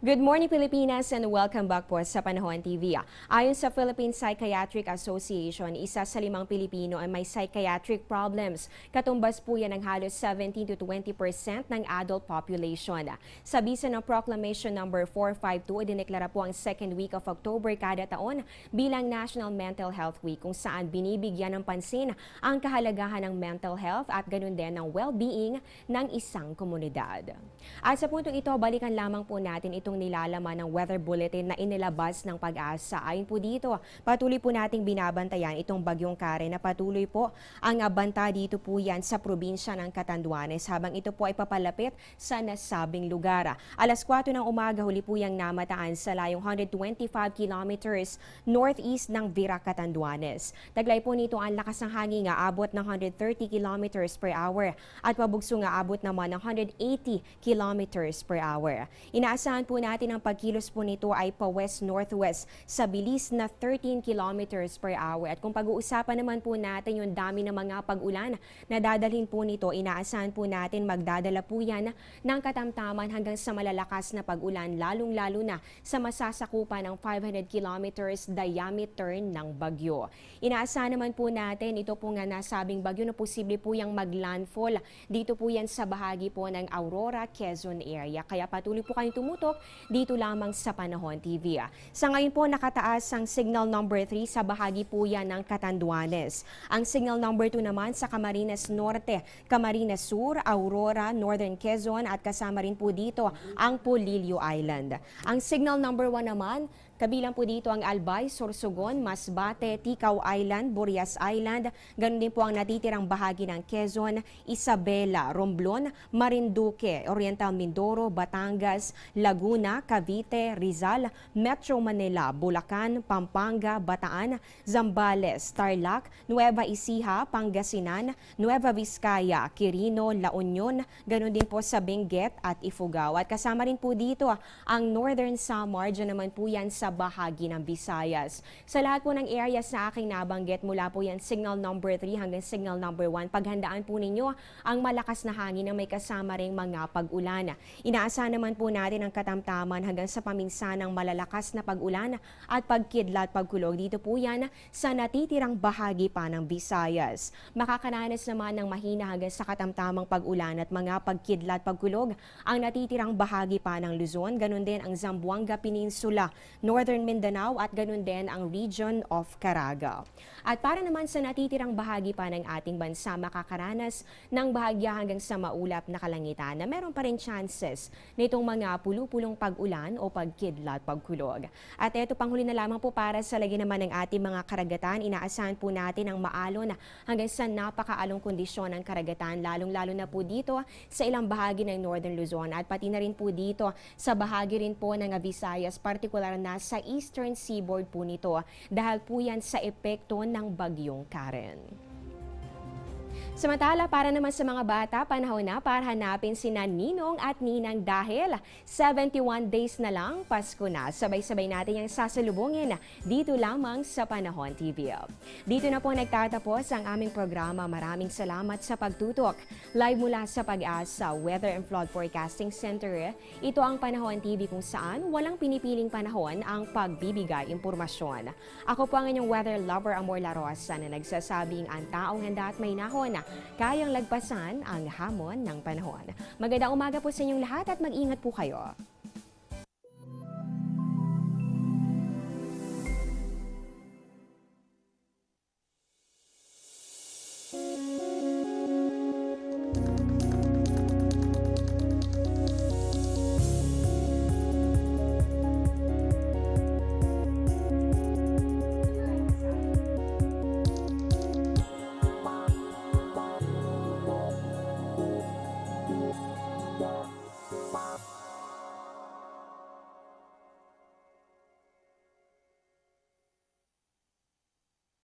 Good morning Pilipinas and welcome back po sa Panahon TV. Ayon sa Philippine Psychiatric Association, isa sa 5 Pilipino ay may psychiatric problems. Katumbas po yan ng halos 17 to 20% ng adult population. Sa bisa ng Proclamation number 452, idineklara po ang second week of October kada taon bilang National Mental Health Week, kung saan binibigyan ng pansin ang kahalagahan ng mental health at ganun din ng well-being ng isang komunidad. At sa puntong ito, balikan lamang po natin itong nilalaman ng weather bulletin na inilabas ng Pag-asa. Ayon po dito, patuloy po nating binabantayan itong bagyong Karen na patuloy po ang banta dito po yan sa probinsya ng Catanduanes habang ito po ay papalapit sa nasabing lugar. Alas 4 ng umaga, huli po yang namataan sa layong 125 kilometers northeast ng Virac, Catanduanes. Taglay po nito ang lakas ng hangin nga abot ng 130 kilometers per hour at pabugso nga abot naman ng 180 kilometers per hour. Inaasahan po natin ang pagkilos po nito ay pa-west-northwest sa bilis na 13 kilometers per hour. At kung pag-uusapan naman po natin yung dami ng mga pag-ulan na dadalhin po nito, inaasahan po natin magdadala po yan ng katamtaman hanggang sa malalakas na pag-ulan, lalong-lalo na sa masasakupan ng 500 kilometers diameter ng bagyo. Inaasahan naman po natin ito po nga nasabing bagyo na posible po yung maglandfall dito po yan sa bahagi po ng Aurora, Quezon area. Kaya patuloy po kayong tumutok dito lamang sa Panahon TV. Sa ngayon po nakataas ang signal number 3 sa bahagi po yan ng Catanduanes. Ang signal number 2 naman sa Camarines Norte, Camarines Sur, Aurora, Northern Quezon at kasama rin po dito ang Polillo Island. Ang signal number 1 naman, kabilang po dito ang Albay, Sorsogon, Masbate, Ticao Island, Burias Island, ganun din po ang natitirang bahagi ng Quezon, Isabela, Romblon, Marinduque, Oriental Mindoro, Batangas, Laguna, Cavite, Rizal, Metro Manila, Bulacan, Pampanga, Bataan, Zambales, Tarlac, Nueva Ecija, Pangasinan, Nueva Vizcaya, Quirino, La Union, ganun din po sa Benguet at Ifugao. At kasama rin po dito ang Northern Samar, dyan naman po yan sa bahagi ng Visayas. Sa lahat po ng areas na aking nabanggit, mula po yan signal number 3 hanggang signal number 1, paghandaan po ninyo ang malakas na hangin na may kasama ring mga pag-ulan. Inaasahan naman po natin ang katamtaman hanggang sa paminsanang malalakas na pag-ulan at pagkidlat pagkulog dito po yan sa natitirang bahagi pa ng Visayas. Makakaranas naman ng mahina hanggang sa katamtamang pag-ulan at mga pagkidlat pagkulog ang natitirang bahagi pa ng Luzon, ganun din ang Zamboanga Peninsula, Northern Mindanao at ganun din ang region of Caraga. At para naman sa natitirang bahagi pa ng ating bansa, makakaranas ng bahagya hanggang sa maulap na kalangitan na meron pa rin chances nitong mga pulupulong pag-ulan o pagkidlat pagkulog. At ito panghuli na lamang po para sa lagi naman ng ating mga karagatan, inaasahan po natin ang maalon hanggang sa napakaalong kondisyon ng karagatan, lalong-lalo na po dito sa ilang bahagi ng Northern Luzon at pati na rin po dito sa bahagi rin po ng Visayas, partikular na sa eastern seaboard po nito dahil po yan sa epekto ng bagyong Karen. Samantala, para naman sa mga bata, panahon na para hanapin sina Ninong at Ninang dahil 71 days na lang, Pasko na. Sabay-sabay natin yung sasalubungin dito lamang sa Panahon TV. Dito na po nagtatapos ang aming programa. Maraming salamat sa pagtutok. Live mula sa Pag-asa Weather and Flood Forecasting Center, ito ang Panahon TV kung saan walang pinipiling panahon ang pagbibigay impormasyon. Ako po ang inyong weather lover, Amor La Rosa, na nagsasabing ang taong handa at may nahon kayang lagpasan ang hamon ng panahon. Magandang umaga po sa inyong lahat at mag-ingat po kayo.